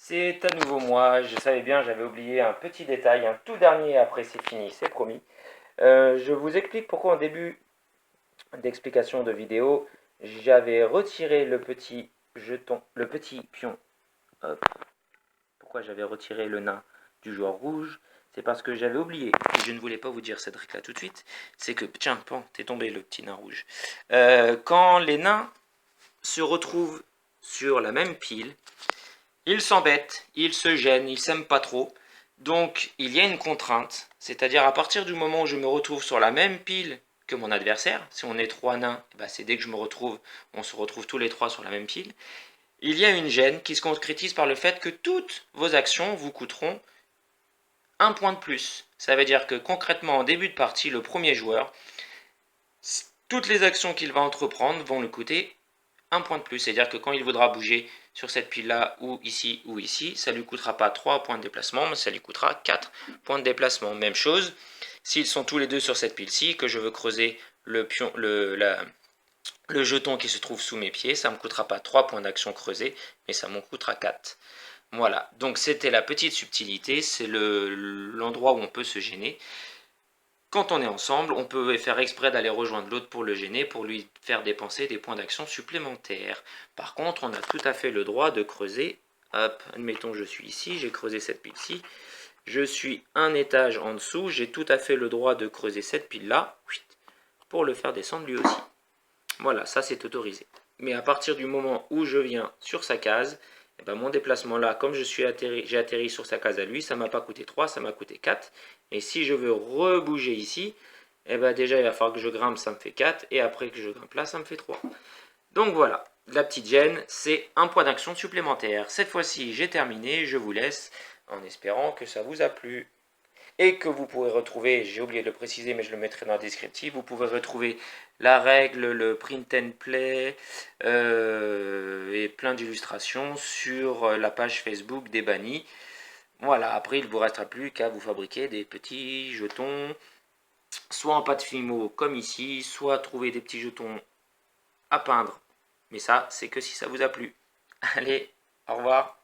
C'est à nouveau moi, je savais bien, j'avais oublié un petit détail, un tout dernier, après c'est fini, c'est promis. Je vous explique pourquoi en début d'explication de vidéo, j'avais retiré le petit jeton, le petit pion. Hop. Pourquoi j'avais retiré le nain du joueur rouge? C'est parce que j'avais oublié, et je ne voulais pas vous dire cette règle là tout de suite, c'est que, tiens, pan, t'es tombé le petit nain rouge. Quand les nains se retrouvent sur la même pile, ils s'embêtent, ils se gênent, ils s'aiment pas trop. Donc il y a une contrainte, c'est-à-dire à partir du moment où je me retrouve sur la même pile que mon adversaire, si on est trois nains, c'est dès que je me retrouve, on se retrouve tous les trois sur la même pile, il y a une gêne qui se concrétise par le fait que toutes vos actions vous coûteront un point de plus. Ça veut dire que concrètement en début de partie, le premier joueur, toutes les actions qu'il va entreprendre vont lui coûter un point de plus. C'est-à-dire que quand il voudra bouger sur cette pile-là, ou ici, ça ne lui coûtera pas 3 points de déplacement, mais ça lui coûtera 4 points de déplacement. Même chose, s'ils sont tous les deux sur cette pile-ci, que je veux creuser le jeton qui se trouve sous mes pieds, ça ne me coûtera pas 3 points d'action creusée, mais ça m'en coûtera 4. Voilà, donc c'était la petite subtilité, c'est l'endroit où on peut se gêner. Quand on est ensemble, on peut faire exprès d'aller rejoindre l'autre pour le gêner, pour lui faire dépenser des points d'action supplémentaires. Par contre, on a tout à fait le droit de creuser. Hop, admettons je suis ici, j'ai creusé cette pile-ci. Je suis un étage en dessous, j'ai tout à fait le droit de creuser cette pile-là, pour le faire descendre lui aussi. Voilà, ça c'est autorisé. Mais à partir du moment où je viens sur sa case, mon déplacement là, comme j'ai atterri sur sa case à lui, ça ne m'a pas coûté 3, ça m'a coûté 4. Et si je veux rebouger ici, déjà il va falloir que je grimpe, ça me fait 4. Et après que je grimpe là, ça me fait 3. Donc voilà, la petite gêne, c'est un point d'action supplémentaire. Cette fois-ci, j'ai terminé, je vous laisse en espérant que ça vous a plu. Et que vous pourrez retrouver, j'ai oublié de le préciser mais je le mettrai dans la descriptive, vous pouvez retrouver la règle, le print and play et plein d'illustrations sur la page Facebook des bannis. Voilà, après il ne vous restera plus qu'à vous fabriquer des petits jetons, soit en pâte Fimo comme ici, soit trouver des petits jetons à peindre. Mais ça, c'est que si ça vous a plu. Allez, au revoir.